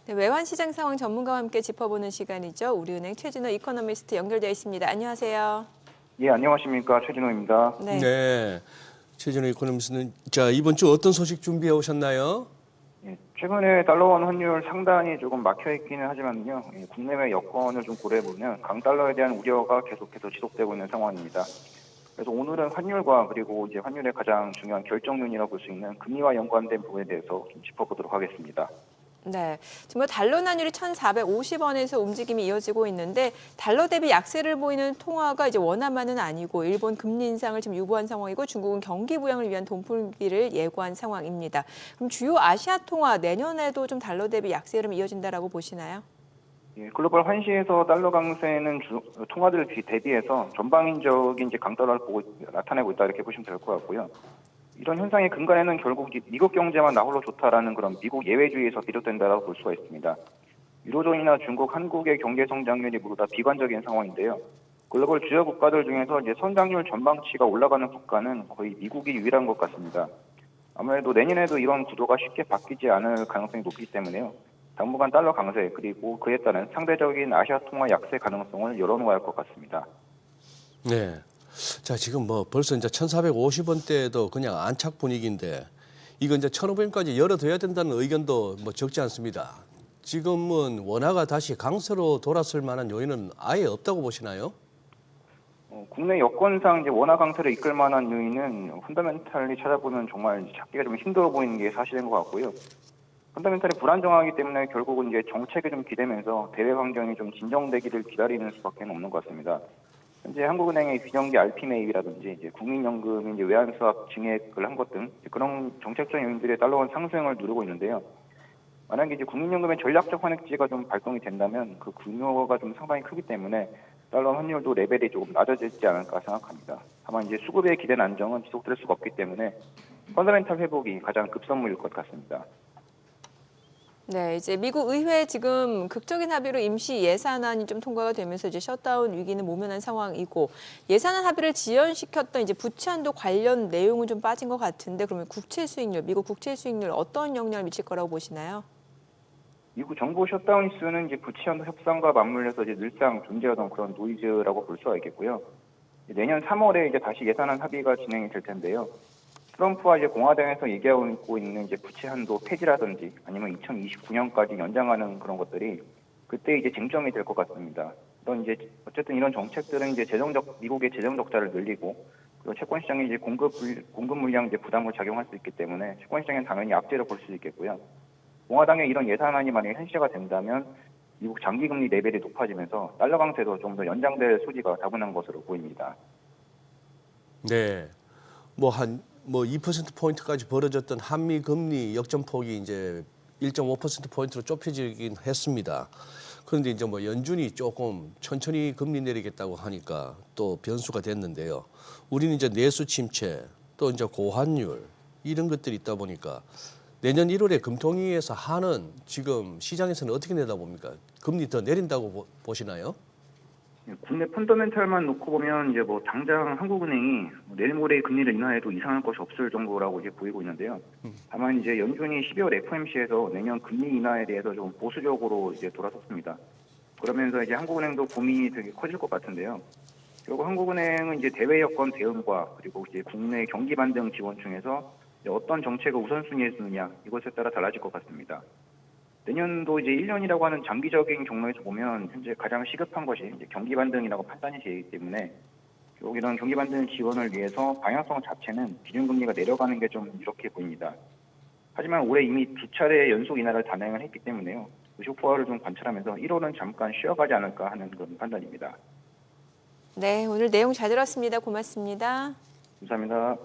네, 외환시장 상황 전문가와 함께 짚어보는 시간이죠. 우리은행 최진호 이코노미스트 연결되어 있습니다. 안녕하세요. 예, 안녕하십니까. 최진호입니다. 네. 네. 최진호 이코노미스트는 자, 이번 주 어떤 소식 준비해 오셨나요? 예, 최근에 달러원 환율 상단이 조금 막혀 있기는 하지만요. 예, 국내외 여건을 좀 고려해 보면 강달러에 대한 우려가 계속해서 지속되고 있는 상황입니다. 그래서 오늘은 환율과 그리고 이제 환율의 가장 중요한 결정면이라고 볼 수 있는 금리와 연관된 부분에 대해서 좀 짚어보도록 하겠습니다. 네. 지금 달러 환율이 1,450원에서 움직임이 이어지고 있는데 달러 대비 약세를 보이는 통화가 이제 원화만은 아니고 일본 금리 인상을 지금 유보한 상황이고 중국은 경기 부양을 위한 돈 풀기를 예고한 상황입니다. 그럼 주요 아시아 통화 내년에도 좀 달러 대비 약세 흐름이 이어진다라고 보시나요? 예, 글로벌 환시에서 달러 강세는 통화들 대비해서 전방위적인 이제 강달러를 나타내고 있다 이렇게 보시면 될 것 같고요. 이런 현상의 근간에는 결국 미국 경제만 나홀로 좋다라는 그런 미국 예외주의에서 비롯된다라고 볼 수가 있습니다. 유로존이나 중국, 한국의 경제 성장률이 모두 다 비관적인 상황인데요. 글로벌 주요 국가들 중에서 이제 성장률 전망치가 올라가는 국가는 거의 미국이 유일한 것 같습니다. 아무래도 내년에도 이런 구도가 쉽게 바뀌지 않을 가능성이 높기 때문에요. 당분간 달러 강세 그리고 그에 따른 상대적인 아시아 통화 약세 가능성을 열어놓아야 할 것 같습니다. 네. 자, 지금 뭐 벌써 이제 1,450원대도 그냥 안착 분위기인데 이거 이제 1,500원까지 열어둬야 된다는 의견도 뭐 적지 않습니다. 지금은 원화가 다시 강세로 돌았을 만한 요인은 아예 없다고 보시나요? 국내 여건상 이제 원화 강세를 이끌 만한 요인은 펀더멘탈리 찾아보면 정말 찾기가 좀 힘들어 보이는 게 사실인 것 같고요. 펀더멘탈이 불안정하기 때문에 결국은 이제 정책이 좀 기대면서 대외 환경이 좀 진정되기를 기다리는 수밖에 없는 것 같습니다. 현재 한국은행의 비정기 RP 매입이라든지 이제 국민연금이 이제 외환수합 증액을 한 것 등 그런 정책적 요인들의 달러원 상승을 누르고 있는데요. 만약에 이제 국민연금의 전략적 환액지가 좀 발동이 된다면 그 규모가 좀 상당히 크기 때문에 달러 환율도 레벨이 조금 낮아지지 않을까 생각합니다. 다만 이제 수급의 기대는 안정은 지속될 수가 없기 때문에 펀더멘탈 회복이 가장 급선무일 것 같습니다. 네, 이제 미국 의회 지금 극적인 합의로 임시 예산안이 좀 통과가 되면서 이제 셧다운 위기는 모면한 상황이고 예산안 합의를 지연시켰던 이제 부채 한도 관련 내용은 좀 빠진 것 같은데 그러면 국채 수익률, 미국 국채 수익률 어떤 영향을 미칠 거라고 보시나요? 미국 정부 셧다운 이슈는 이제 부채 한도 협상과 맞물려서 이제 늘상 존재하던 그런 노이즈라고 볼 수가 있겠고요. 내년 3월에 이제 다시 예산안 합의가 진행이 될 텐데요. 트럼프와 이제 공화당에서 얘기하고 있는 이제 부채 한도 폐지라든지 아니면 2029년까지 연장하는 그런 것들이 그때 이제 쟁점이 될 것 같습니다. 이런 이제 어쨌든 이런 정책들은 이제 미국의 재정 적자를 늘리고 그리고 채권 시장에 이제 공급 물량 이제 부담을 작용할 수 있기 때문에 채권 시장엔 당연히 악재를 볼 수 있겠고요. 공화당의 이런 예산안이 만약에 현실화가 된다면 미국 장기 금리 레벨이 높아지면서 달러 강세도 좀 더 연장될 소지가 다분한 것으로 보입니다. 네. 뭐 2%포인트까지 벌어졌던 한미 금리 역전폭이 이제 1.5%포인트로 좁혀지긴 했습니다. 그런데 이제 뭐 연준이 조금 천천히 금리 내리겠다고 하니까 또 변수가 됐는데요. 우리는 이제 내수 침체, 또 이제 고환율 이런 것들이 있다 보니까 내년 1월에 금통위에서 하는 지금 시장에서는 어떻게 내다봅니까? 금리 더 내린다고 보시나요? 국내 펀더멘탈만 놓고 보면 이제 뭐 당장 한국은행이 내일 모레 금리를 인하해도 이상할 것이 없을 정도라고 이제 보이고 있는데요. 다만 이제 연준이 12월 FOMC에서 내년 금리 인하에 대해서 좀 보수적으로 이제 돌아섰습니다. 그러면서 이제 한국은행도 고민이 되게 커질 것 같은데요. 결국 한국은행은 이제 대외 여건 대응과 그리고 이제 국내 경기 반등 지원 중에서 이제 어떤 정책을 우선순위에 두느냐 이것에 따라 달라질 것 같습니다. 내년도 이제 1년이라고 하는 장기적인 경로에서 보면 현재 가장 시급한 것이 이제 경기 반등이라고 판단이 되기 때문에 결국 이런 경기 반등 지원을 위해서 방향성 자체는 기준금리가 내려가는 게 좀 이렇게 보입니다. 하지만 올해 이미 두 차례 연속 인하를 단행을 했기 때문에요. 의쇼포화를 좀 관찰하면서 1월은 잠깐 쉬어가지 않을까 하는 그런 판단입니다. 네, 오늘 내용 잘 들었습니다. 고맙습니다. 감사합니다.